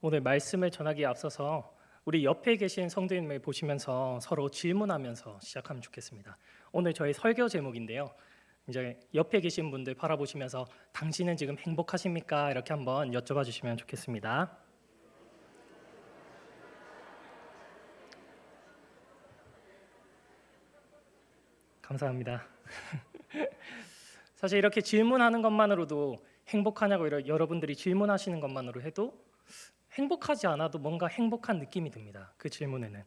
오늘 말씀을 전하기에 앞서서 우리 옆에 계신 성도님을 보시면서 서로 질문하면서 시작하면 좋겠습니다. 오늘 저희 설교 제목인데요. 이제 옆에 계신 분들 바라보시면서 당신은 지금 행복하십니까? 이렇게 한번 여쭤봐 주시면 좋겠습니다. 감사합니다. 사실 이렇게 질문하는 것만으로도 행복하냐고 여러분들이 질문하시는 것만으로 해도 행복하지 않아도 뭔가 행복한 느낌이 듭니다. 그 질문에는.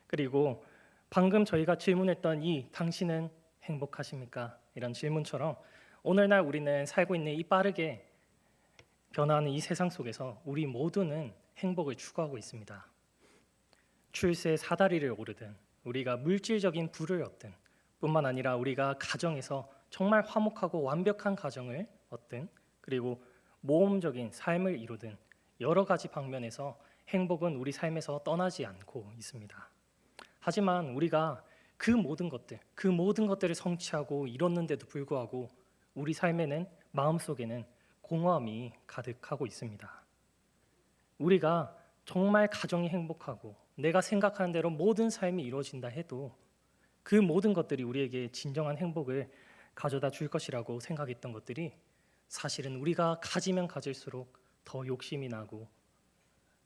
그리고 방금 저희가 질문했던 이 당신은 행복하십니까? 이런 질문처럼 오늘날 우리는 살고 있는 이 빠르게 변화하는 이 세상 속에서 우리 모두는 행복을 추구하고 있습니다. 출세 사다리를 오르든 우리가 물질적인 부를 얻든 뿐만 아니라 우리가 가정에서 정말 화목하고 완벽한 가정을 얻든 그리고 모험적인 삶을 이루든 여러 가지 방면에서 행복은 우리 삶에서 떠나지 않고 있습니다. 하지만 우리가 그 모든 것들을 성취하고 이뤘는데도 불구하고 우리 삶에는 마음속에는 공허함이 가득하고 있습니다. 우리가 정말 가정이 행복하고 내가 생각하는 대로 모든 삶이 이루어진다 해도 그 모든 것들이 우리에게 진정한 행복을 가져다 줄 것이라고 생각했던 것들이 사실은 우리가 가지면 가질수록 더 욕심이 나고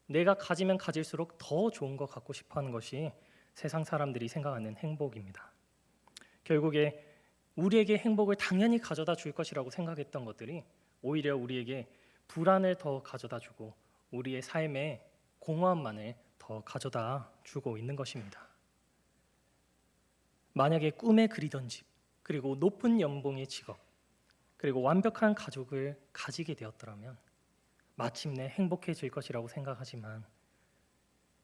내가 가지면 가질수록 더 좋은 거 갖고 싶어하는 것이 세상 사람들이 생각하는 행복입니다. 결국에 우리에게 행복을 당연히 가져다 줄 것이라고 생각했던 것들이 오히려 우리에게 불안을 더 가져다 주고 우리의 삶에 공허함만을 더 가져다 주고 있는 것입니다. 만약에 꿈에 그리던 집, 그리고 높은 연봉의 직업, 그리고 완벽한 가족을 가지게 되었더라면 마침내 행복해질 것이라고 생각하지만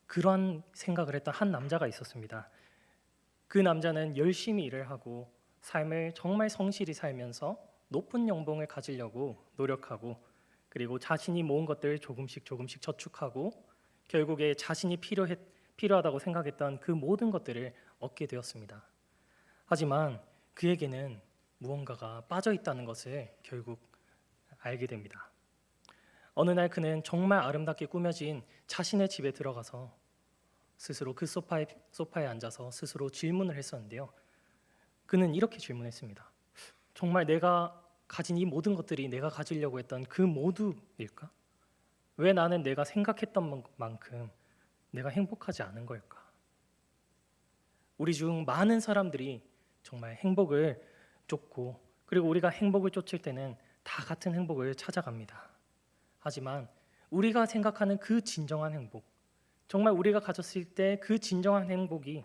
그러한 생각을 했던 한 남자가 있었습니다. 그 남자는 열심히 일을 하고 삶을 정말 성실히 살면서 높은 연봉을 가지려고 노력하고 그리고 자신이 모은 것들을 조금씩 저축하고 결국에 자신이 필요하다고 생각했던 그 모든 것들을 얻게 되었습니다. 하지만 그에게는 무언가가 빠져 있다는 것을 결국 알게 됩니다. 어느 날 그는 정말 아름답게 꾸며진 자신의 집에 들어가서 스스로 그 소파에 앉아서 스스로 질문을 했었는데요. 그는 이렇게 질문했습니다. 정말 내가 가진 이 모든 것들이 내가 가지려고 했던 그 모두일까? 왜 나는 내가 생각했던 만큼 내가 행복하지 않은 걸까? 우리 중 많은 사람들이 정말 행복을 쫓고 그리고 우리가 행복을 쫓을 때는 다 같은 행복을 찾아갑니다. 하지만 우리가 생각하는 그 진정한 행복, 정말 우리가 가졌을 때 그 진정한 행복이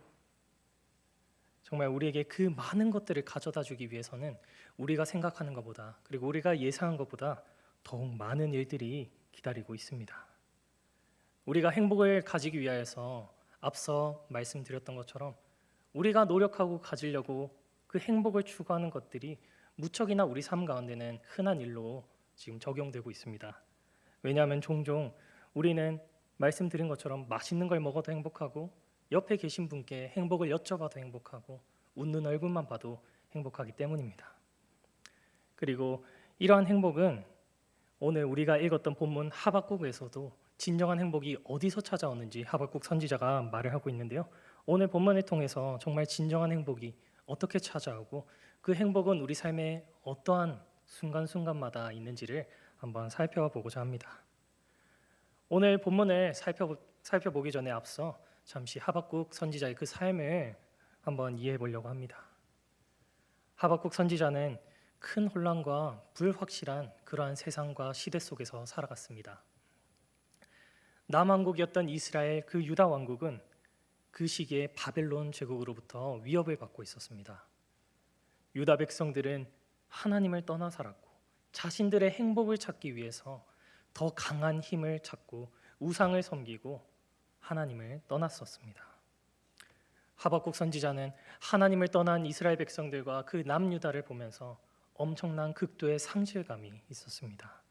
정말 우리에게 그 많은 것들을 가져다 주기 위해서는 우리가 생각하는 것보다 그리고 우리가 예상한 것보다 더욱 많은 일들이 기다리고 있습니다. 우리가 행복을 가지기 위하여서 앞서 말씀드렸던 것처럼 우리가 노력하고 가지려고 그 행복을 추구하는 것들이 무척이나 우리 삶 가운데는 흔한 일로 지금 적용되고 있습니다. 왜냐하면 종종 우리는 말씀드린 것처럼 맛있는 걸 먹어도 행복하고 옆에 계신 분께 행복을 여쭤봐도 행복하고 웃는 얼굴만 봐도 행복하기 때문입니다. 그리고 이러한 행복은 오늘 우리가 읽었던 본문 하박국에서도 진정한 행복이 어디서 찾아오는지 하박국 선지자가 말을 하고 있는데요. 오늘 본문을 통해서 정말 진정한 행복이 어떻게 찾아오고 그 행복은 우리 삶의 어떠한 순간순간마다 있는지를 한번 살펴보고자 합니다. 오늘 본문을 살펴보기 전에 앞서 잠시 하박국 선지자의 그 삶을 한번 이해해 보려고 합니다. 하박국 선지자는 큰 혼란과 불확실한 그러한 세상과 시대 속에서 살아갔습니다. 남왕국이었던 이스라엘 그 유다 왕국은 그 시기에 바벨론 제국으로부터 위협을 받고 있었습니다. 유다 백성들은 하나님을 떠나 살았고 자신들의 행복을 찾기 위해서 더 강한 힘을 찾고 우상을 섬기고 하나님을 떠났었습니다. 하박국 선지자는 하나님을 떠난 이스라엘 백성들과 그 남유다를 보면서 엄청난 극도의 상실감이 있었습니다.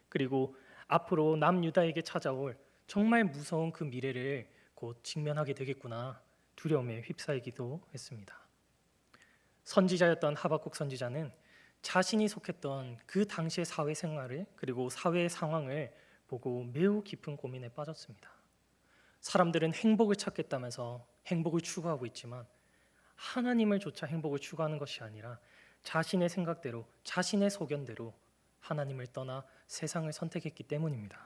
그리고 앞으로 남유다에게 찾아올 정말 무서운 그 미래를 곧 직면하게 되겠구나 두려움에 휩싸이기도 했습니다. 선지자였던 하박국 선지자는 자신이 속했던 그 당시의 사회 생활을 그리고 사회의 상황을 보고 매우 깊은 고민에 빠졌습니다. 사람들은 행복을 찾겠다면서 행복을 추구하고 있지만 하나님을 조차 행복을 추구하는 것이 아니라 자신의 생각대로, 자신의 소견대로 하나님을 떠나 세상을 선택했기 때문입니다.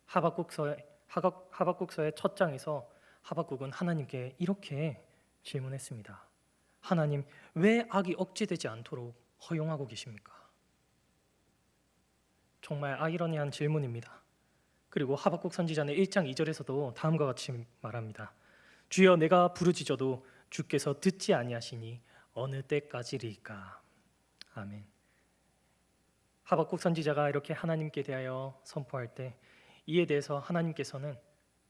하박국서의 첫 장에서 하박국은 하나님께 이렇게 질문했습니다. 하나님, 왜 악이 억제되지 않도록 허용하고 계십니까? 정말 아이러니한 질문입니다. 그리고 하박국 선지자는 1장 2절에서도 다음과 같이 말합니다. 주여, 내가 부르짖어도 주께서 듣지 아니하시니 어느 때까지리까? 아멘. 하박국 선지자가 이렇게 하나님께 대하여 선포할 때 이에 대해서 하나님께서는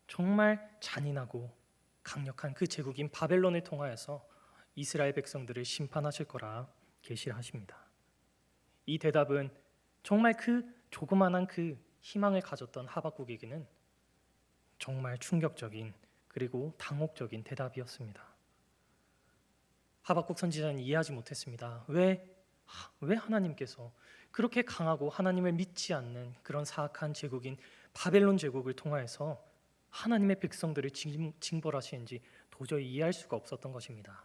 정말 잔인하고 강력한 그 제국인 바벨론을 통하여서 이스라엘 백성들을 심판하실 거라 계시를 하십니다. 이 대답은 정말 그 조그만한 그 희망을 가졌던 하박국에게는 정말 충격적인 그리고 당혹적인 대답이었습니다. 하박국 선지자는 이해하지 못했습니다. 왜 하나님께서 그렇게 강하고 하나님을 믿지 않는 그런 사악한 제국인 바벨론 제국을 통하여서 하나님의 백성들을 징벌하시는지 도저히 이해할 수가 없었던 것입니다.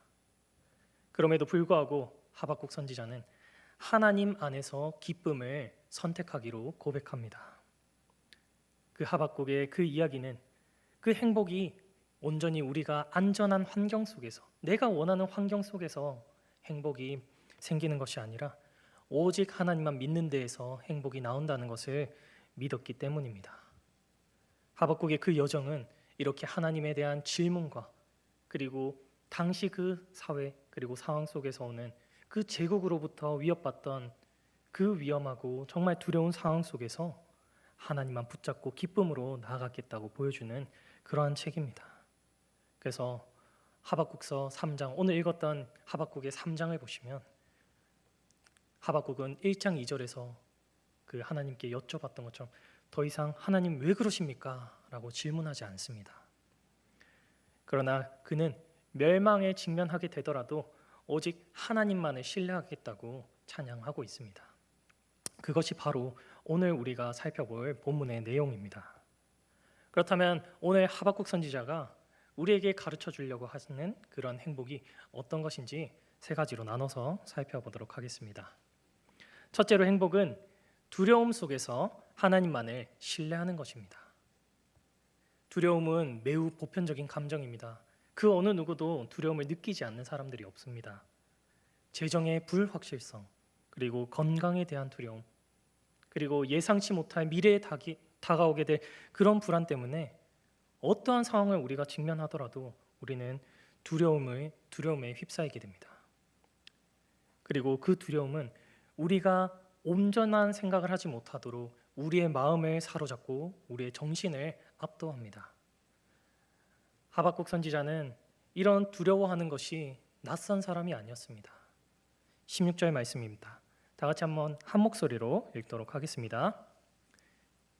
그럼에도 불구하고 하박국 선지자는 하나님 안에서 기쁨을 선택하기로 고백합니다. 그 하박국의 그 이야기는 그 행복이 온전히 우리가 안전한 환경 속에서, 내가 원하는 환경 속에서 행복이 생기는 것이 아니라 오직 하나님만 믿는 데에서 행복이 나온다는 것을 믿었기 때문입니다. 하박국의 그 여정은 이렇게 하나님에 대한 질문과 그리고 당시 그 사회 그리고 상황 속에서 오는 그 제국으로부터 위협받던 그 위험하고 정말 두려운 상황 속에서 하나님만 붙잡고 기쁨으로 나아가겠다고 보여주는 그러한 책입니다. 그래서 하박국서 3장, 오늘 읽었던 하박국의 3장을 보시면 하박국은 1장 2절에서 그 하나님께 여쭤봤던 것처럼 더 이상 하나님 왜 그러십니까? 라고 질문하지 않습니다. 그러나 그는 멸망에 직면하게 되더라도 오직 하나님만을 신뢰하겠다고 찬양하고 있습니다. 그것이 바로 오늘 우리가 살펴볼 본문의 내용입니다. 그렇다면 오늘 하박국 선지자가 우리에게 가르쳐 주려고 하시는 그런 행복이 어떤 것인지 세 가지로 나눠서 살펴보도록 하겠습니다. 첫째로 행복은 두려움 속에서 하나님만을 신뢰하는 것입니다. 두려움은 매우 보편적인 감정입니다. 그 어느 누구도 두려움을 느끼지 않는 사람들이 없습니다. 재정의 불확실성, 그리고 건강에 대한 두려움, 그리고 예상치 못할 미래에 다가오게 될 그런 불안 때문에 어떠한 상황을 우리가 직면하더라도 우리는 두려움에 휩싸이게 됩니다. 그리고 그 두려움은 우리가 온전한 생각을 하지 못하도록 우리의 마음을 사로잡고 우리의 정신을 압도합니다. 하박국 선지자는 이런 두려워하는 것이 낯선 사람이 아니었습니다. 16절 말씀입니다. 다 같이 한번 한 목소리로 읽도록 하겠습니다.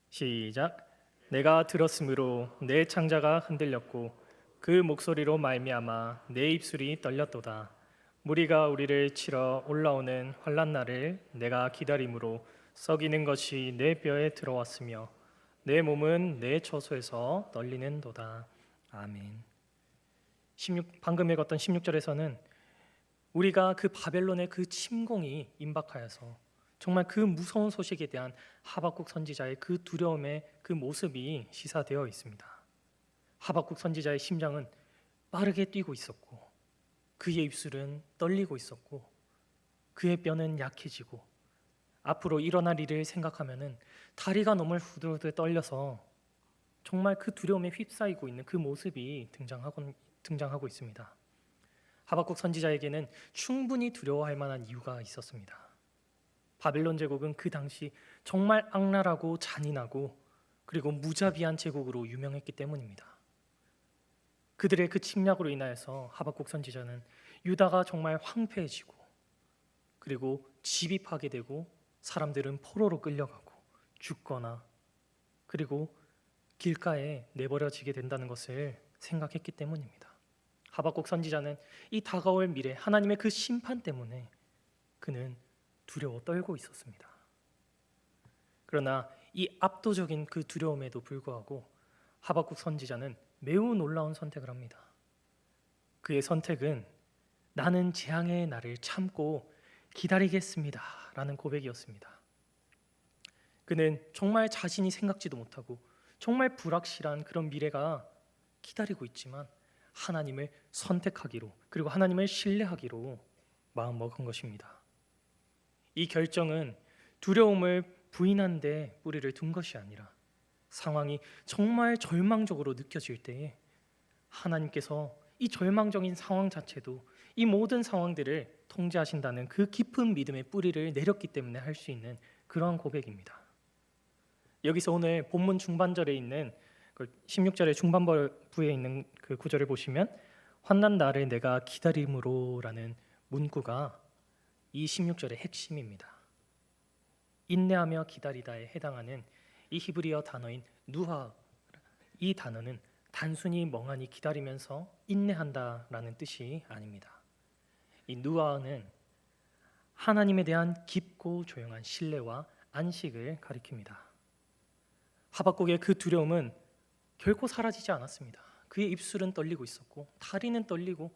시작. 내가 들었으므로 내 창자가 흔들렸고 그 목소리로 말미암아 내 입술이 떨렸도다. 무리가 우리를 치러 올라오는 환난 날을 내가 기다림으로 썩이는 것이 내 뼈에 들어왔으며 내 몸은 내 처소에서 떨리는도다. 아멘. 방금 읽었던 16절에서는 우리가 그 바벨론의 그 침공이 임박하여서 정말 그 무서운 소식에 대한 하박국 선지자의 그 두려움의 그 모습이 시사되어 있습니다. 하박국 선지자의 심장은 빠르게 뛰고 있었고 그의 입술은 떨리고 있었고 그의 뼈는 약해지고 앞으로 일어날 일을 생각하면은 다리가 너무 후들후들 떨려서 정말 그 두려움에 휩싸이고 있는 그 모습이 등장하고 있습니다. 하박국 선지자에게는 충분히 두려워할 만한 이유가 있었습니다. 바벨론 제국은 그 당시 정말 악랄하고 잔인하고 그리고 무자비한 제국으로 유명했기 때문입니다. 그들의 그 침략으로 인하여서 하박국 선지자는 유다가 정말 황폐해지고 그리고 집이 파괴되고 사람들은 포로로 끌려가고 죽거나 그리고 길가에 내버려지게 된다는 것을 생각했기 때문입니다. 하박국 선지자는 이 다가올 미래 하나님의 그 심판 때문에 그는 두려워 떨고 있었습니다. 그러나 이 압도적인 그 두려움에도 불구하고 하박국 선지자는 매우 놀라운 선택을 합니다. 그의 선택은 나는 재앙의 날을 참고 기다리겠습니다 라는 고백이었습니다. 그는 정말 자신이 생각지도 못하고 정말 불확실한 그런 미래가 기다리고 있지만 하나님을 선택하기로, 그리고 하나님을 신뢰하기로 마음먹은 것입니다. 이 결정은 두려움을 부인한 데 뿌리를 둔 것이 아니라 상황이 정말 절망적으로 느껴질 때에 하나님께서 이 절망적인 상황 자체도 이 모든 상황들을 통제하신다는 그 깊은 믿음의 뿌리를 내렸기 때문에 할 수 있는 그러한 고백입니다. 여기서 오늘 본문 중반절에 있는 16절의 중반부에 있는 그 구절을 보시면 환난 날을 내가 기다림으로라는 문구가 이 16절의 핵심입니다. 인내하며 기다리다에 해당하는 이 히브리어 단어인 누하, 이 단어는 단순히 멍하니 기다리면서 인내한다라는 뜻이 아닙니다. 이 누하는 하나님에 대한 깊고 조용한 신뢰와 안식을 가리킵니다. 하박국의 그 두려움은 결코 사라지지 않았습니다. 그의 입술은 떨리고 있었고 다리는 떨리고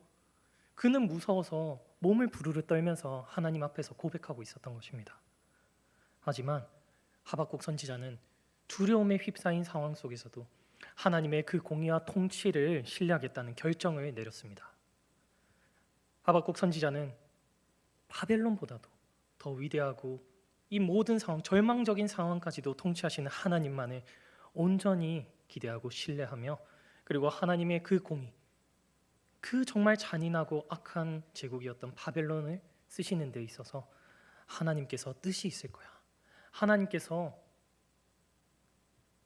그는 무서워서 몸을 부르르 떨면서 하나님 앞에서 고백하고 있었던 것입니다. 하지만 하박국 선지자는 두려움에 휩싸인 상황 속에서도 하나님의 그 공의와 통치를 신뢰하겠다는 결정을 내렸습니다. 하박국 선지자는 바벨론보다도 더 위대하고 이 모든 상황, 절망적인 상황까지도 통치하시는 하나님만을 온전히 기대하고 신뢰하며, 그리고 하나님의 그 공의, 그 정말 잔인하고 악한 제국이었던 바벨론을 쓰시는 데 있어서 하나님께서 뜻이 있을 거야. 하나님께서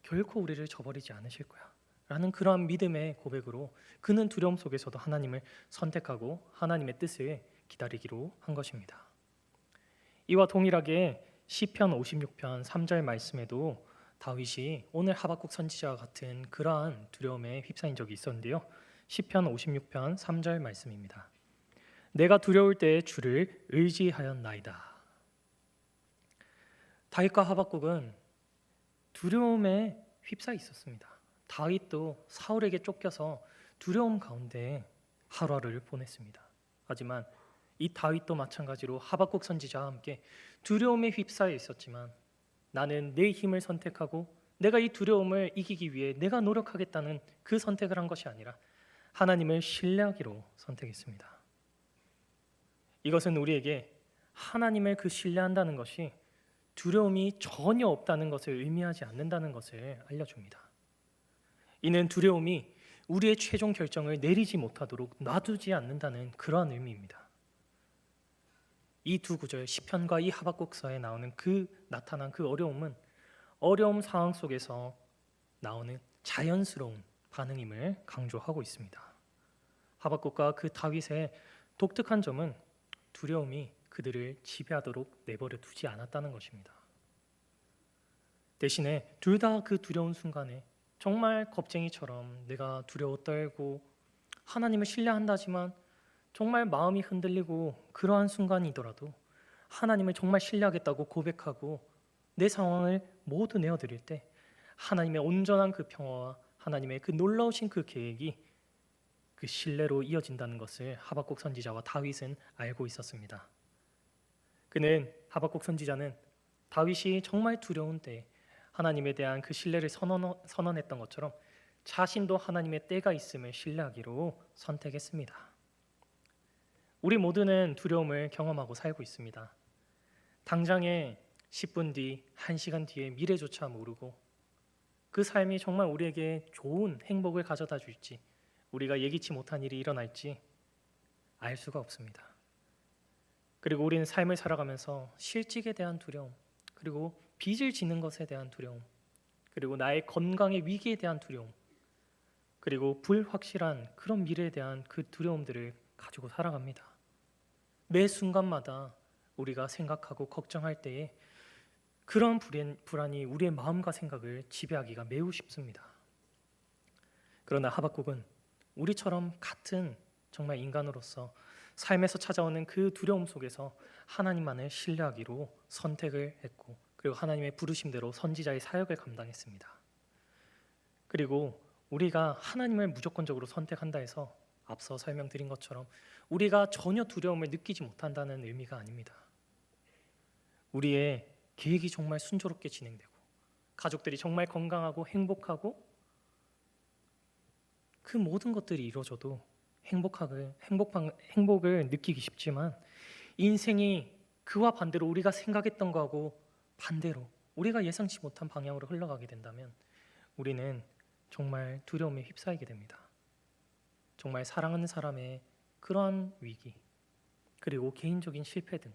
결코 우리를 저버리지 않으실 거야 라는 그러한 믿음의 고백으로 그는 두려움 속에서도 하나님을 선택하고 하나님의 뜻을 기다리기로 한 것입니다. 이와 동일하게 시편 56편 3절 말씀에도 다윗이 오늘 하박국 선지자와 같은 그러한 두려움에 휩싸인 적이 있었는데요. 시편 56편 3절 말씀입니다. 내가 두려울 때에 주를 의지하였나이다. 다윗과 하박국은 두려움에 휩싸여 있었습니다. 다윗도 사울에게 쫓겨서 두려움 가운데 하루하루를 보냈습니다. 하지만 이 다윗도 마찬가지로 하박국 선지자와 함께 두려움에 휩싸여 있었지만 나는 내 힘을 선택하고 내가 이 두려움을 이기기 위해 내가 노력하겠다는 그 선택을 한 것이 아니라 하나님을 신뢰하기로 선택했습니다. 이것은 우리에게 하나님을 그 신뢰한다는 것이 두려움이 전혀 없다는 것을 의미하지 않는다는 것을 알려줍니다. 이는 두려움이 우리의 최종 결정을 내리지 못하도록 놔두지 않는다는 그러한 의미입니다. 이 두 구절 시편과 이 하박국서에 나오는 나타난 그 어려움은 어려움 상황 속에서 나오는 자연스러운 반응임을 강조하고 있습니다. 하박국과 그 다윗의 독특한 점은 두려움이 그들을 지배하도록 내버려 두지 않았다는 것입니다. 대신에 둘 다 그 두려운 순간에 정말 겁쟁이처럼 내가 두려워 떨고 하나님을 신뢰한다지만 정말 마음이 흔들리고 그러한 순간이더라도 하나님을 정말 신뢰하겠다고 고백하고 내 상황을 모두 내어드릴 때 하나님의 온전한 그 평화와 하나님의 그 놀라우신 그 계획이 그 신뢰로 이어진다는 것을 하박국 선지자와 다윗은 알고 있었습니다. 하박국 선지자는 다윗이 정말 두려운 때에 하나님에 대한 그 신뢰를 선언했던 것처럼 자신도 하나님의 때가 있음을 신뢰하기로 선택했습니다. 우리 모두는 두려움을 경험하고 살고 있습니다. 당장에 10분 뒤, 1시간 뒤에 미래조차 모르고 그 삶이 정말 우리에게 좋은 행복을 가져다 줄지, 우리가 예기치 못한 일이 일어날지 알 수가 없습니다. 그리고 우리는 삶을 살아가면서 실직에 대한 두려움, 그리고 빚을 지는 것에 대한 두려움, 그리고 나의 건강의 위기에 대한 두려움, 그리고 불확실한 그런 미래에 대한 그 두려움들을 가지고 살아갑니다. 매 순간마다 우리가 생각하고 걱정할 때에 그런 불안이 우리의 마음과 생각을 지배하기가 매우 쉽습니다. 그러나 하박국은 우리처럼 같은 정말 인간으로서 삶에서 찾아오는 그 두려움 속에서 하나님만을 신뢰하기로 선택을 했고 그리고 하나님의 부르심대로 선지자의 사역을 감당했습니다. 그리고 우리가 하나님을 무조건적으로 선택한다 해서 앞서 설명드린 것처럼 우리가 전혀 두려움을 느끼지 못한다는 의미가 아닙니다. 우리의 계획이 정말 순조롭게 진행되고 가족들이 정말 건강하고 행복하고 그 모든 것들이 이루어져도 행복을 느끼기 쉽지만 인생이 그와 반대로 우리가 생각했던 거하고 반대로 우리가 예상치 못한 방향으로 흘러가게 된다면 우리는 정말 두려움에 휩싸이게 됩니다. 정말 사랑하는 사람의 그러한 위기 그리고 개인적인 실패 등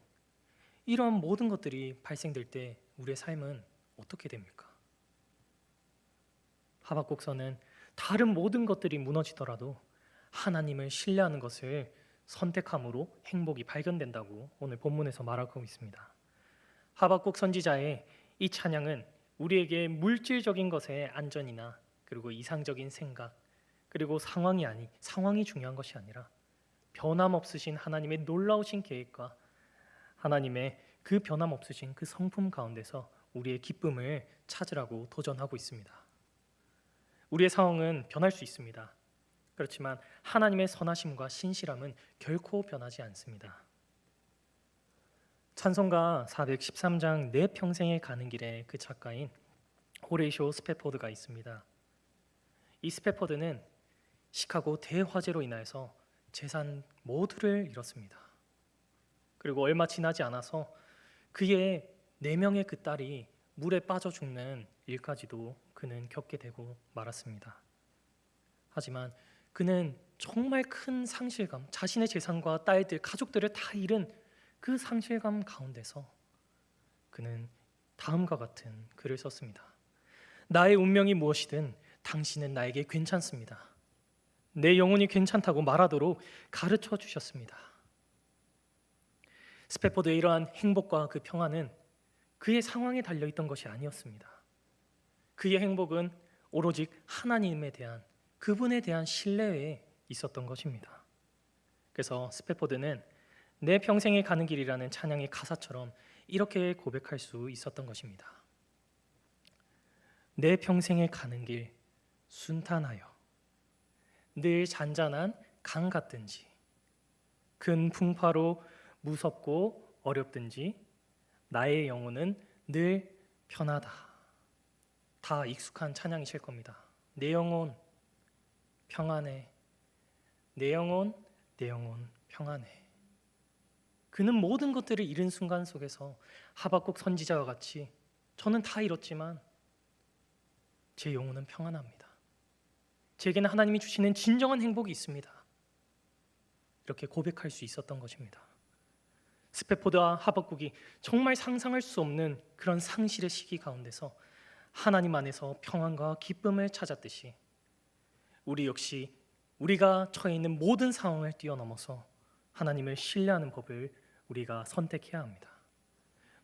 이런 모든 것들이 발생될 때 우리의 삶은 어떻게 됩니까? 하박국서는 다른 모든 것들이 무너지더라도 하나님을 신뢰하는 것을 선택함으로 행복이 발견된다고 오늘 본문에서 말하고 있습니다. 하박국 선지자의 이 찬양은 우리에게 물질적인 것의 안전이나 그리고 이상적인 생각 그리고 상황이 중요한 것이 아니라 변함없으신 하나님의 놀라우신 계획과 하나님의 그 변함없으신 그 성품 가운데서 우리의 기쁨을 찾으라고 도전하고 있습니다. 우리의 상황은 변할 수 있습니다. 그렇지만 하나님의 선하심과 신실함은 결코 변하지 않습니다. 찬송가 413장 내 평생에 가는 길에 그 작가인 호레이쇼 스패포드가 있습니다. 이 스패포드는 시카고 대화재로 인하여서 재산 모두를 잃었습니다. 그리고 얼마 지나지 않아서 그의 4명의 그 딸이 물에 빠져 죽는 일까지도 그는 겪게 되고 말았습니다. 하지만 그는 정말 큰 상실감, 자신의 재산과 딸들, 가족들을 다 잃은 그 상실감 가운데서 그는 다음과 같은 글을 썼습니다. 나의 운명이 무엇이든 당신은 나에게 괜찮습니다. 내 영혼이 괜찮다고 말하도록 가르쳐 주셨습니다. 스패포드의 이러한 행복과 그 평안은 그의 상황에 달려있던 것이 아니었습니다. 그의 행복은 오로지 하나님에 대한 그분에 대한 신뢰에 있었던 것입니다. 그래서 스패포드는 내 평생에 가는 길이라는 찬양의 가사처럼 이렇게 고백할 수 있었던 것입니다. 내 평생에 가는 길 순탄하여 늘 잔잔한 강 같든지 큰 풍파로 무섭고 어렵든지 나의 영혼은 늘 편하다. 다 익숙한 찬양이실 겁니다. 내 영혼 평안해. 내 영혼 평안해. 그는 모든 것들을 잃은 순간 속에서 하박국 선지자와 같이 저는 다 잃었지만 제 영혼은 평안합니다. 제게는 하나님이 주시는 진정한 행복이 있습니다. 이렇게 고백할 수 있었던 것입니다. 스패포드와 하박국이 정말 상상할 수 없는 그런 상실의 시기 가운데서 하나님 안에서 평안과 기쁨을 찾았듯이 우리 역시 우리가 처해 있는 모든 상황을 뛰어넘어서 하나님을 신뢰하는 법을 우리가 선택해야 합니다.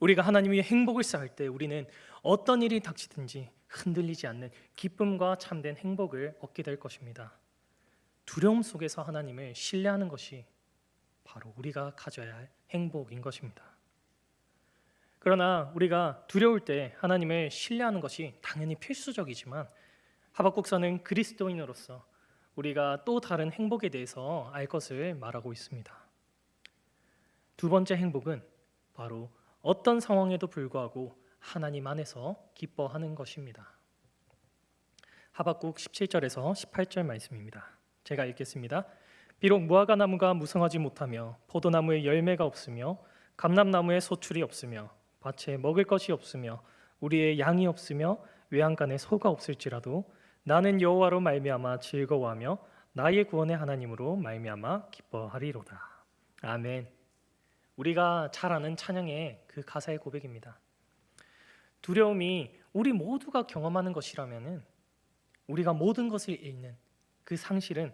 우리가 하나님 위에 행복을 쌓을 때 우리는 어떤 일이 닥치든지 흔들리지 않는 기쁨과 참된 행복을 얻게 될 것입니다. 두려움 속에서 하나님을 신뢰하는 것이 바로 우리가 가져야 할 행복인 것입니다. 그러나 우리가 두려울 때 하나님을 신뢰하는 것이 당연히 필수적이지만 하박국서는 그리스도인으로서 우리가 또 다른 행복에 대해서 알 것을 말하고 있습니다. 두 번째 행복은 바로 어떤 상황에도 불구하고 하나님 안에서 기뻐하는 것입니다. 하박국 17절에서 18절 말씀입니다. 제가 읽겠습니다. 비록 무화과 나무가 무성하지 못하며 포도나무에 열매가 없으며 감람나무에 소출이 없으며 밭에 먹을 것이 없으며 우리의 양이 없으며 외양간에 소가 없을지라도 나는 여호와로 말미암아 즐거워하며 나의 구원의 하나님으로 말미암아 기뻐하리로다. 아멘. 우리가 잘 아는 찬양의 그 가사의 고백입니다. 두려움이 우리 모두가 경험하는 것이라면은 우리가 모든 것을 잃는 그 상실은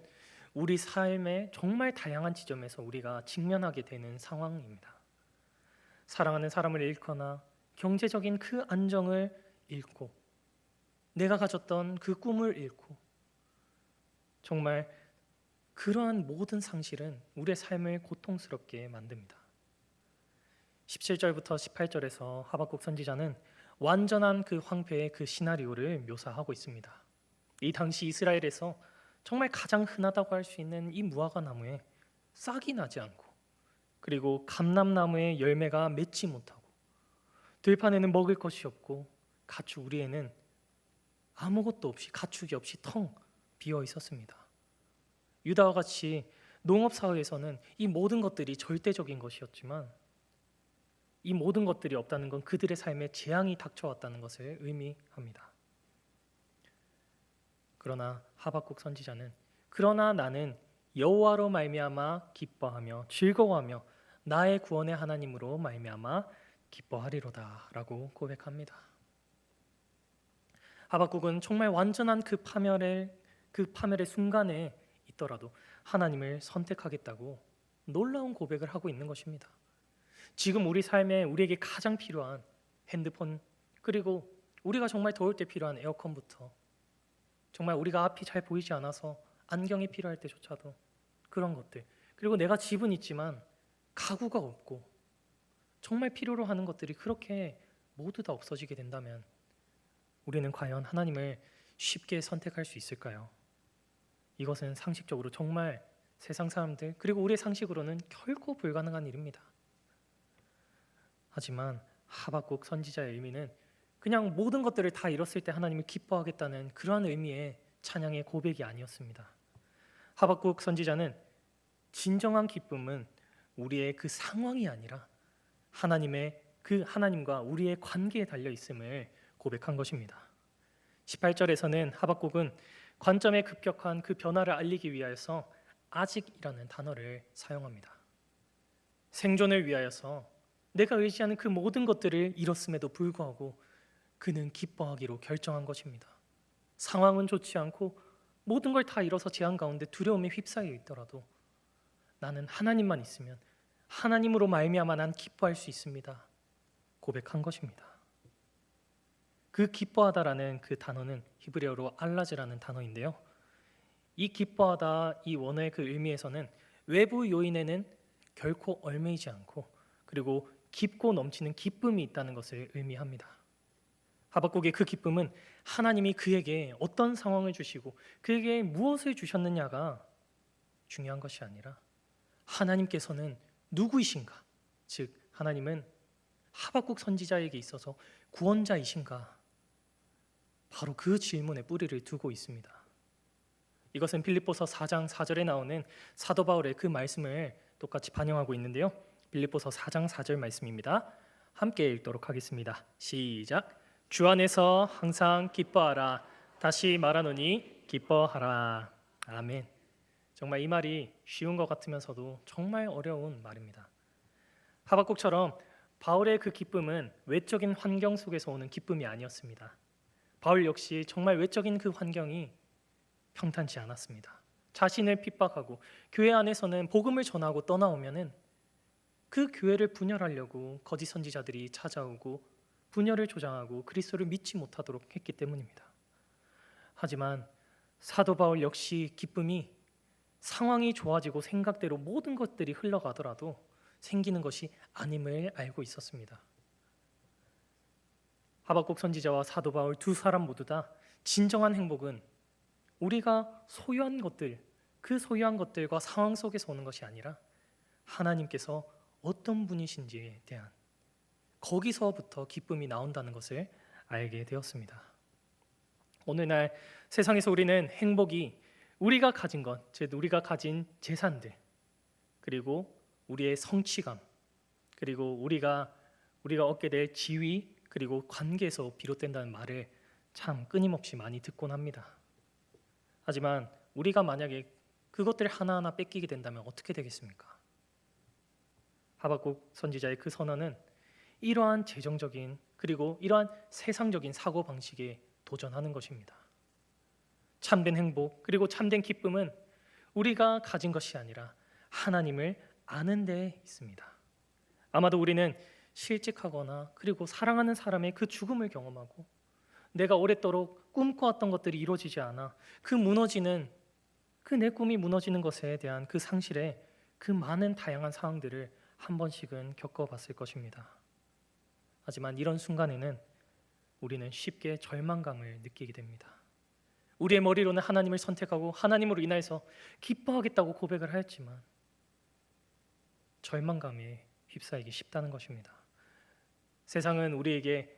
우리 삶의 정말 다양한 지점에서 우리가 직면하게 되는 상황입니다. 사랑하는 사람을 잃거나 경제적인 그 안정을 잃고 내가 가졌던 그 꿈을 잃고 정말 그러한 모든 상실은 우리의 삶을 고통스럽게 만듭니다. 17절부터 18절에서 하박국 선지자는 완전한 그 황폐의 그 시나리오를 묘사하고 있습니다. 이 당시 이스라엘에서 정말 가장 흔하다고 할 수 있는 이 무화과 나무에 싹이 나지 않고, 그리고 감람나무의 열매가 맺지 못하고, 들판에는 먹을 것이 없고, 가축 우리에는 아무것도 없이, 가축이 없이 텅 비어 있었습니다. 유다와 같이 농업 사회에서는 이 모든 것들이 절대적인 것이었지만, 이 모든 것들이 없다는 건 그들의 삶에 재앙이 닥쳐왔다는 것을 의미합니다. 그러나 하박국 선지자는 그러나 나는 여호와로 말미암아 기뻐하며 즐거워하며 나의 구원의 하나님으로 말미암아 기뻐하리로다라고 고백합니다. 하박국은 정말 완전한 그 파멸의 순간에 있더라도 하나님을 선택하겠다고 놀라운 고백을 하고 있는 것입니다. 지금 우리 삶에 우리에게 가장 필요한 핸드폰, 그리고 우리가 정말 더울 때 필요한 에어컨부터, 정말 우리가 앞이 잘 보이지 않아서 안경이 필요할 때조차도 그런 것들, 그리고 내가 집은 있지만 가구가 없고 정말 필요로 하는 것들이 그렇게 모두 다 없어지게 된다면 우리는 과연 하나님을 쉽게 선택할 수 있을까요? 이것은 상식적으로 정말 세상 사람들, 그리고 우리의 상식으로는 결코 불가능한 일입니다. 하지만 하박국 선지자의 의미는 그냥 모든 것들을 다 잃었을 때 하나님을 기뻐하겠다는 그러한 의미의 찬양의 고백이 아니었습니다. 하박국 선지자는 진정한 기쁨은 우리의 그 상황이 아니라 하나님과 우리의 관계에 달려 있음을 고백한 것입니다. 18절에서는 하박국은 관점의 급격한 그 변화를 알리기 위하여서 아직이라는 단어를 사용합니다. 생존을 위하여서 내가 의지하는 그 모든 것들을 잃었음에도 불구하고 그는 기뻐하기로 결정한 것입니다. 상황은 좋지 않고 모든 걸 다 잃어서 재앙 가운데 두려움에 휩싸여 있더라도 나는 하나님만 있으면 하나님으로 말미암아 난 기뻐할 수 있습니다. 고백한 것입니다. 그 기뻐하다라는 그 단어는 히브리어로 알라즈라는 단어인데요. 이 기뻐하다, 이 원어의 그 의미에서는 외부 요인에는 결코 얽매이지 않고, 그리고 깊고 넘치는 기쁨이 있다는 것을 의미합니다. 하박국의 그 기쁨은 하나님이 그에게 어떤 상황을 주시고 그에게 무엇을 주셨느냐가 중요한 것이 아니라 하나님께서는 누구이신가, 즉 하나님은 하박국 선지자에게 있어서 구원자이신가, 바로 그 질문에 뿌리를 두고 있습니다. 이것은 빌립보서 4장 4절에 나오는 사도 바울의 그 말씀을 똑같이 반영하고 있는데요. 빌립보서 4장 4절 말씀입니다. 함께 읽도록 하겠습니다. 시작. 주 안에서 항상 기뻐하라. 다시 말하노니 기뻐하라. 아멘. 정말 이 말이 쉬운 것 같으면서도 정말 어려운 말입니다. 하박국처럼 바울의 그 기쁨은 외적인 환경 속에서 오는 기쁨이 아니었습니다. 바울 역시 정말 외적인 그 환경이 평탄치 않았습니다. 자신을 핍박하고 교회 안에서는 복음을 전하고 떠나오면은 그 교회를 분열하려고 거짓 선지자들이 찾아오고 분열을 조장하고 그리스도를 믿지 못하도록 했기 때문입니다. 하지만 사도 바울 역시 기쁨이 상황이 좋아지고 생각대로 모든 것들이 흘러가더라도 생기는 것이 아님을 알고 있었습니다. 하박국 선지자와 사도 바울 두 사람 모두 다 진정한 행복은 우리가 소유한 것들, 그 소유한 것들과 상황 속에서 오는 것이 아니라 하나님께서 어떤 분이신지에 대한, 거기서부터 기쁨이 나온다는 것을 알게 되었습니다. 오늘날 세상에서 우리는 행복이 우리가 가진 것, 즉 우리가 가진 재산들, 그리고 우리의 성취감, 그리고 우리가 얻게 될 지위, 그리고 관계에서 비롯된다는 말을 참 끊임없이 많이 듣곤 합니다. 하지만 우리가 만약에 그것들 하나하나 뺏기게 된다면 어떻게 되겠습니까? 하박국 선지자의 그 선언은 이러한 재정적인, 그리고 이러한 세상적인 사고방식에 도전하는 것입니다. 참된 행복, 그리고 참된 기쁨은 우리가 가진 것이 아니라 하나님을 아는 데 있습니다. 아마도 우리는 실직하거나 그리고 사랑하는 사람의 그 죽음을 경험하고 내가 오랫도록 꿈꿔왔던 것들이 이루어지지 않아 내 꿈이 무너지는 것에 대한 그 상실에 그 많은 다양한 상황들을 한 번씩은 겪어봤을 것입니다. 하지만 이런 순간에는 우리는 쉽게 절망감을 느끼게 됩니다. 우리의 머리로는 하나님을 선택하고 하나님으로 인하여서 기뻐하겠다고 고백을 하였지만 절망감에 휩싸이기 쉽다는 것입니다. 세상은 우리에게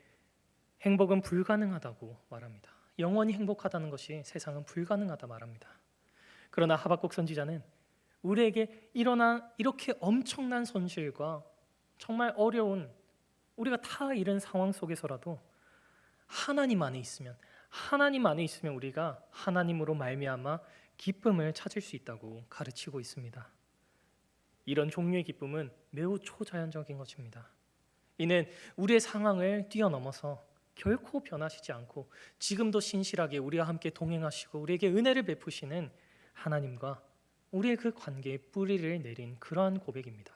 행복은 불가능하다고 말합니다. 영원히 행복하다는 것이 세상은 불가능하다 말합니다. 그러나 하박국 선지자는 우리에게 일어난 이렇게 엄청난 손실과 정말 어려운 우리가 다 이런 상황 속에서라도 하나님 안에 있으면 우리가 하나님으로 말미암아 기쁨을 찾을 수 있다고 가르치고 있습니다. 이런 종류의 기쁨은 매우 초자연적인 것입니다. 이는 우리의 상황을 뛰어넘어서 결코 변하시지 않고 지금도 신실하게 우리와 함께 동행하시고 우리에게 은혜를 베푸시는 하나님과 우리의 그 관계에 뿌리를 내린 그러한 고백입니다.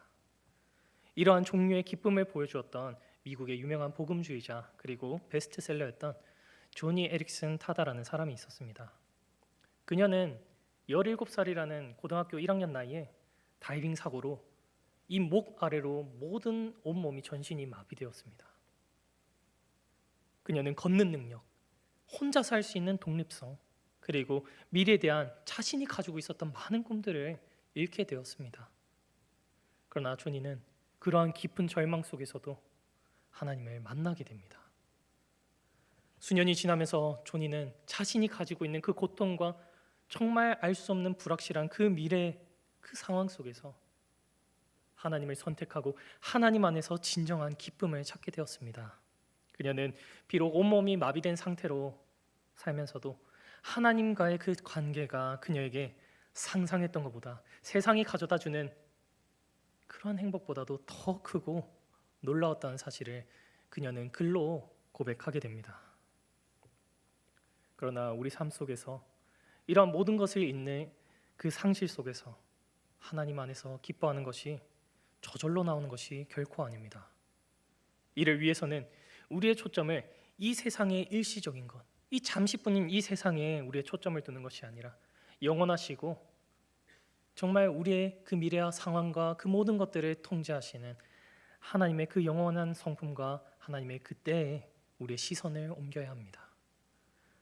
이러한 종류의 기쁨을 보여주었던 미국의 유명한 복음주의자 그리고 베스트셀러였던 조니 에릭슨 타다라는 사람이 있었습니다. 그녀는 17살이라는 고등학교 1학년 나이에 다이빙 사고로 이 목 아래로 모든 온몸이 전신이 마비되었습니다. 그녀는 걷는 능력, 혼자 살 수 있는 독립성, 그리고 미래에 대한 자신이 가지고 있었던 많은 꿈들을 잃게 되었습니다. 그러나 조니는 그러한 깊은 절망 속에서도 하나님을 만나게 됩니다. 수년이 지나면서 조니는 자신이 가지고 있는 그 고통과 정말 알 수 없는 불확실한 그 미래 그 상황 속에서 하나님을 선택하고 하나님 안에서 진정한 기쁨을 찾게 되었습니다. 그녀는 비록 온몸이 마비된 상태로 살면서도 하나님과의 그 관계가 그녀에게 상상했던 것보다 세상이 가져다 주는 그런 행복보다도 더 크고 놀라웠다는 사실을 그녀는 글로 고백하게 됩니다. 그러나 우리 삶 속에서 이러한 모든 것을 잊는 그 상실 속에서 하나님 안에서 기뻐하는 것이 저절로 나오는 것이 결코 아닙니다. 이를 위해서는 우리의 초점을 이 세상의 일시적인 것, 이 잠시뿐인 이 세상에 우리의 초점을 두는 것이 아니라 영원하시고 정말 우리의 그 미래와 상황과 그 모든 것들을 통제하시는 하나님의 그 영원한 성품과 하나님의 그 때에 우리의 시선을 옮겨야 합니다.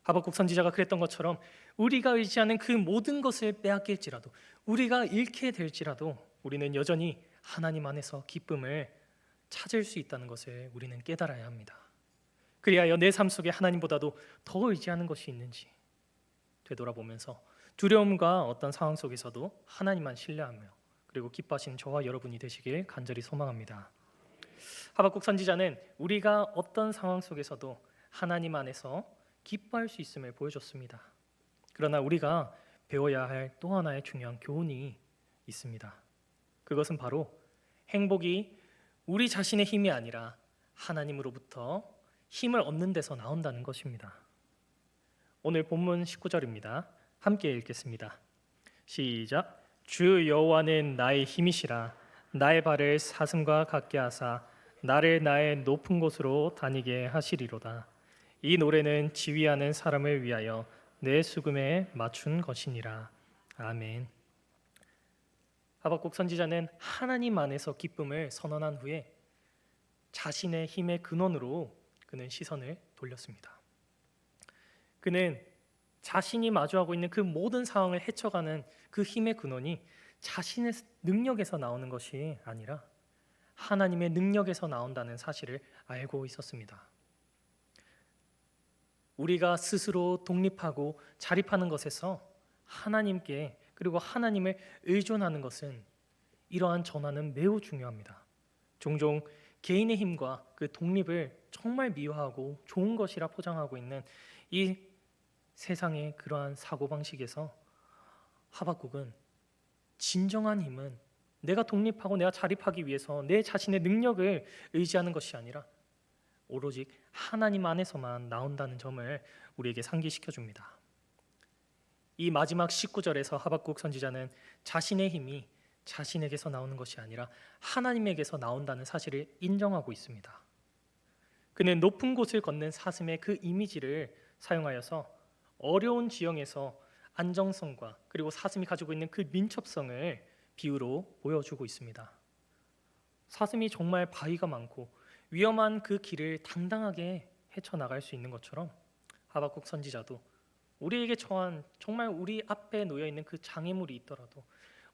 하박국 선지자가 그랬던 것처럼 우리가 의지하는 그 모든 것을 빼앗길지라도 우리가 잃게 될지라도 우리는 여전히 하나님 안에서 기쁨을 찾을 수 있다는 것을 우리는 깨달아야 합니다. 그리하여 내 삶 속에 하나님보다도 더 의지하는 것이 있는지 되돌아보면서 두려움과 어떤 상황 속에서도 하나님만 신뢰하며 그리고 기뻐하시는 저와 여러분이 되시길 간절히 소망합니다. 하박국 선지자는 우리가 어떤 상황 속에서도 하나님 안에서 기뻐할 수 있음을 보여줬습니다. 그러나 우리가 배워야 할 또 하나의 중요한 교훈이 있습니다. 그것은 바로 행복이 우리 자신의 힘이 아니라 하나님으로부터 힘을 얻는 데서 나온다는 것입니다. 오늘 본문 19절입니다. 함께 읽겠습니다. 시작. 주 여호와는 나의 힘이시라. 나의 발을 사슴과 같게 하사 나를 나의 높은 곳으로 다니게 하시리로다. 이 노래는 지휘하는 사람을 위하여 내 수금에 맞춘 것이니라. 아멘. 하박국 선지자는 하나님 안에서 기쁨을 선언한 후에 자신의 힘의 근원으로 그는 시선을 돌렸습니다. 그는 자신이 마주하고 있는 그 모든 상황을 헤쳐가는 그 힘의 근원이 자신의 능력에서 나오는 것이 아니라 하나님의 능력에서 나온다는 사실을 알고 있었습니다. 우리가 스스로 독립하고 자립하는 것에서 하나님께 그리고 하나님을 의존하는 것은 이러한 전환은 매우 중요합니다. 종종 개인의 힘과 그 독립을 정말 미화하고 좋은 것이라 포장하고 있는 이 세상의 그러한 사고방식에서 하박국은 진정한 힘은 내가 독립하고 내가 자립하기 위해서 내 자신의 능력을 의지하는 것이 아니라 오로지 하나님 안에서만 나온다는 점을 우리에게 상기시켜 줍니다. 이 마지막 19절에서 하박국 선지자는 자신의 힘이 자신에게서 나오는 것이 아니라 하나님에게서 나온다는 사실을 인정하고 있습니다. 그는 높은 곳을 걷는 사슴의 그 이미지를 사용하여서 어려운 지형에서 안정성과 그리고 사슴이 가지고 있는 그 민첩성을 비유로 보여주고 있습니다. 사슴이 정말 바위가 많고 위험한 그 길을 당당하게 헤쳐나갈 수 있는 것처럼 하박국 선지자도 우리에게 처한 정말 우리 앞에 놓여 있는 그 장애물이 있더라도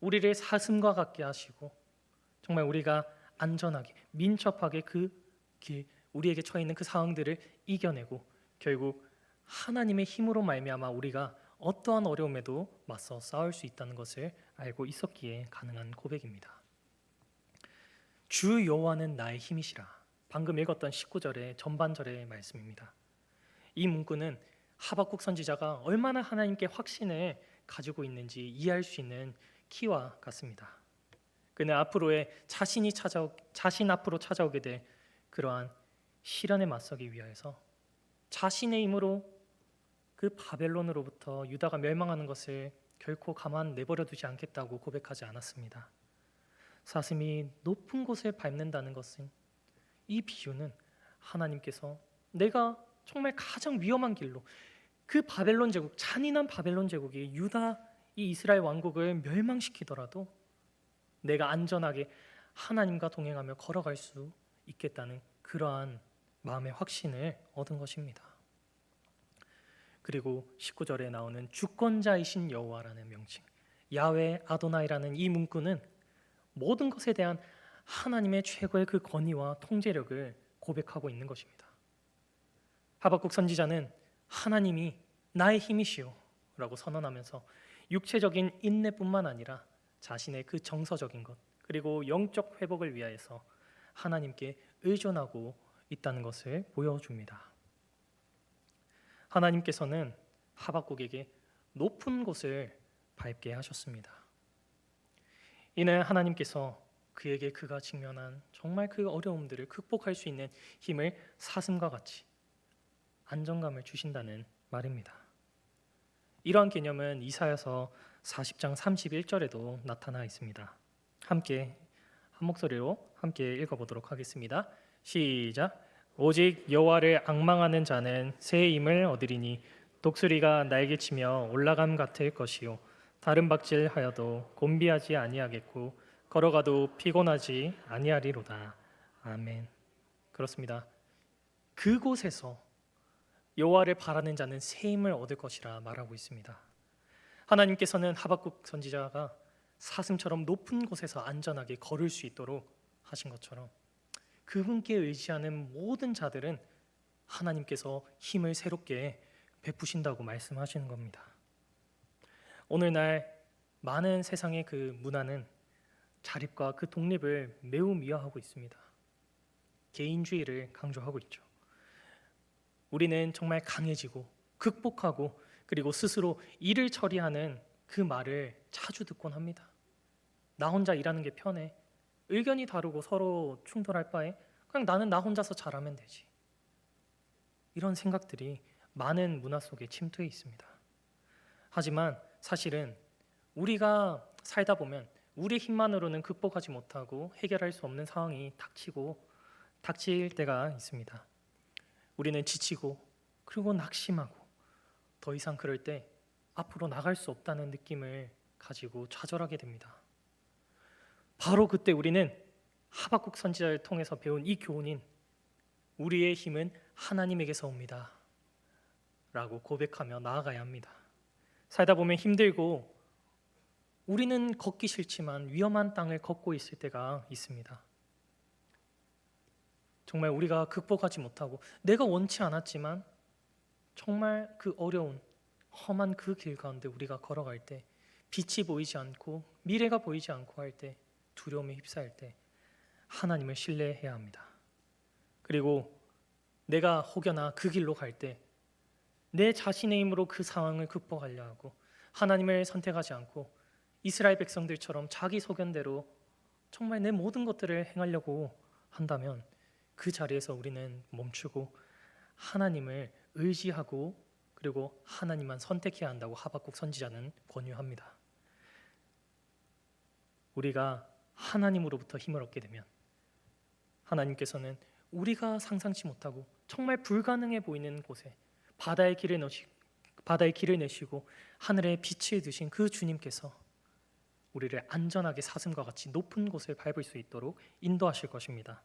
우리를 사슴과 같게 하시고 정말 우리가 안전하게 민첩하게 그 길 우리에게 처해 있는 그 상황들을 이겨내고 결국 하나님의 힘으로 말미암아 우리가 어떠한 어려움에도 맞서 싸울 수 있다는 것을 알고 있었기에 가능한 고백입니다. 주 여호와는 나의 힘이시라. 방금 읽었던 19절의 전반절의 말씀입니다. 이 문구는 하박국 선지자가 얼마나 하나님께 확신을 가지고 있는지 이해할 수 있는 키와 같습니다. 그는 앞으로의 자신 앞으로 찾아오게 될 그러한 시련에 맞서기 위하여서 자신의 힘으로 그 바벨론으로부터 유다가 멸망하는 것을 결코 가만 내버려 두지 않겠다고 고백하지 않았습니다. 사슴이 높은 곳을 밟는다는 것은 이 비유는 하나님께서 내가 정말 가장 위험한 길로 그 바벨론 제국, 잔인한 바벨론 제국이 유다 이 이스라엘 왕국을 멸망시키더라도 내가 안전하게 하나님과 동행하며 걸어갈 수 있겠다는 그러한 마음의 확신을 얻은 것입니다. 그리고 19절에 나오는 주권자이신 여호와라는 명칭, 야훼 아도나이라는 이 문구는 모든 것에 대한 하나님의 최고의 그 권위와 통제력을 고백하고 있는 것입니다. 하박국 선지자는 하나님이 나의 힘이시오 라고 선언하면서 육체적인 인내뿐만 아니라 자신의 그 정서적인 것 그리고 영적 회복을 위하여서 하나님께 의존하고 있다는 것을 보여줍니다. 하나님께서는 하박국에게 높은 곳을 밟게 하셨습니다. 이는 하나님께서 그에게 그가 직면한 정말 그 어려움들을 극복할 수 있는 힘을 사슴과 같이 안정감을 주신다는 말입니다. 이러한 개념은 이사야서 40장 31절에도 나타나 있습니다. 함께 한 목소리로 함께 읽어보도록 하겠습니다. 시작. 오직 여호와를 앙망하는 자는 새 힘을 얻으리니 독수리가 날개치며 올라감 같을 것이요 다른 박질하여도 곤비하지 아니하겠고 걸어가도 피곤하지 아니하리로다. 아멘. 그렇습니다. 그곳에서 여호와를 바라는 자는 새 힘을 얻을 것이라 말하고 있습니다. 하나님께서는 하박국 선지자가 사슴처럼 높은 곳에서 안전하게 걸을 수 있도록 하신 것처럼 그분께 의지하는 모든 자들은 하나님께서 힘을 새롭게 베푸신다고 말씀하시는 겁니다. 오늘날 많은 세상의 그 문화는 자립과 그 독립을 매우 미화하고 있습니다. 개인주의를 강조하고 있죠. 우리는 정말 강해지고 극복하고 그리고 스스로 일을 처리하는 그 말을 자주 듣곤 합니다. 나 혼자 일하는 게 편해. 의견이 다르고 서로 충돌할 바에 그냥 나는 나 혼자서 잘하면 되지. 이런 생각들이 많은 문화 속에 침투해 있습니다. 하지만 사실은 우리가 살다 보면 우리의 힘만으로는 극복하지 못하고 해결할 수 없는 상황이 닥칠 때가 있습니다. 우리는 지치고 그리고 낙심하고 더 이상 그럴 때 앞으로 나갈 수 없다는 느낌을 가지고 좌절하게 됩니다. 바로 그때 우리는 하박국 선지자를 통해서 배운 이 교훈인 우리의 힘은 하나님에게서 옵니다 라고 고백하며 나아가야 합니다. 살다 보면 힘들고 우리는 걷기 싫지만 위험한 땅을 걷고 있을 때가 있습니다. 정말 우리가 극복하지 못하고 내가 원치 않았지만 정말 그 어려운 험한 그 길 가운데 우리가 걸어갈 때 빛이 보이지 않고 미래가 보이지 않고 할 때 두려움에 휩싸일 때 하나님을 신뢰해야 합니다. 그리고 내가 혹여나 그 길로 갈 때 내 자신의 힘으로 그 상황을 극복하려 하고 하나님을 선택하지 않고 이스라엘 백성들처럼 자기 소견대로 정말 내 모든 것들을 행하려고 한다면 그 자리에서 우리는 멈추고 하나님을 의지하고 그리고 하나님만 선택해야 한다고 하박국 선지자는 권유합니다. 우리가 하나님으로부터 힘을 얻게 되면 하나님께서는 우리가 상상치 못하고 정말 불가능해 보이는 곳에 바다의 길을 내시고 하늘에 빛을 드신 그 주님께서 우리를 안전하게 사슴과 같이 높은 곳을 밟을 수 있도록 인도하실 것입니다.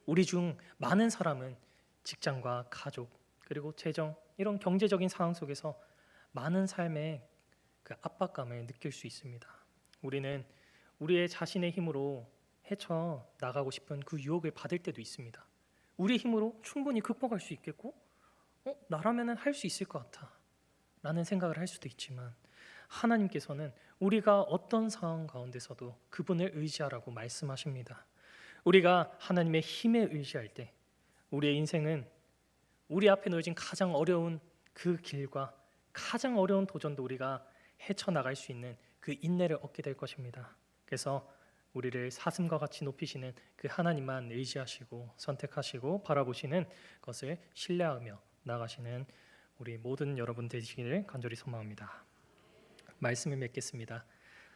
우리 중 많은 사람은 직장과 가족 그리고 재정 이런 경제적인 상황 속에서 많은 삶의 그 압박감을 느낄 수 있습니다. 우리는 우리의 자신의 힘으로 헤쳐 나가고 싶은 그 유혹을 받을 때도 있습니다. 우리의 힘으로 충분히 극복할 수 있겠고 나라면은 할 수 있을 것 같아 라는 생각을 할 수도 있지만 하나님께서는 우리가 어떤 상황 가운데서도 그분을 의지하라고 말씀하십니다. 우리가 하나님의 힘에 의지할 때 우리의 인생은 우리 앞에 놓여진 가장 어려운 그 길과 가장 어려운 도전도 우리가 헤쳐나갈 수 있는 그 인내를 얻게 될 것입니다. 그래서 우리를 사슴과 같이 높이시는 그 하나님만 의지하시고 선택하시고 바라보시는 것을 신뢰하며 나가시는 우리 모든 여러분 되시기를 간절히 소망합니다. 말씀을 맺겠습니다.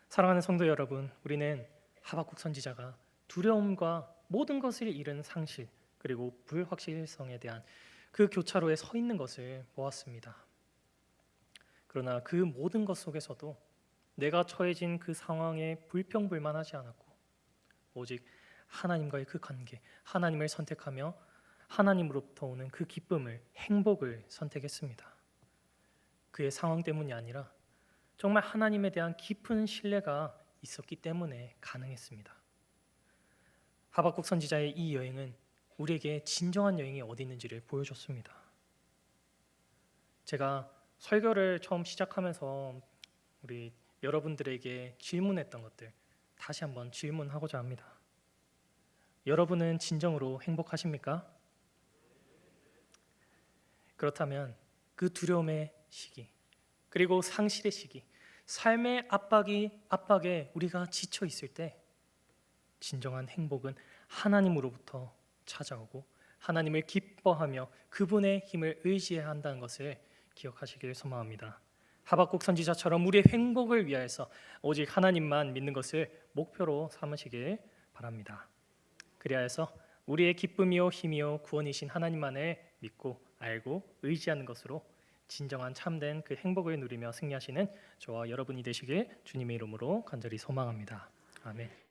사랑하는 성도 여러분, 우리는 하박국 선지자가 두려움과 모든 것을 잃은 상실 그리고 불확실성에 대한 그 교차로에 서 있는 것을 보았습니다. 그러나 그 모든 것 속에서도 내가 처해진 그 상황에 불평불만하지 않았고 오직 하나님과의 그 관계, 하나님을 선택하며 하나님으로부터 오는 그 기쁨을, 행복을 선택했습니다. 그의 상황 때문이 아니라 정말 하나님에 대한 깊은 신뢰가 있었기 때문에 가능했습니다. 하박국 선지자의 이 여행은 우리에게 진정한 여행이 어디 있는지를 보여줬습니다. 제가 설교를 처음 시작하면서 우리 여러분들에게 질문했던 것들 다시 한번 질문하고자 합니다. 여러분은 진정으로 행복하십니까? 그렇다면 그 두려움의 시기 그리고 상실의 시기, 삶의 압박에 우리가 지쳐 있을 때 진정한 행복은 하나님으로부터 찾아오고 하나님을 기뻐하며 그분의 힘을 의지해야 한다는 것을 기억하시길 소망합니다. 하박국 선지자처럼 우리의 행복을 위하여서 오직 하나님만 믿는 것을 목표로 삼으시길 바랍니다. 그리하여서 우리의 기쁨이요 힘이요 구원이신 하나님만을 믿고 알고 의지하는 것으로 진정한 참된 그 행복을 누리며 승리하시는 저와 여러분이 되시길 주님의 이름으로 간절히 소망합니다. 아멘.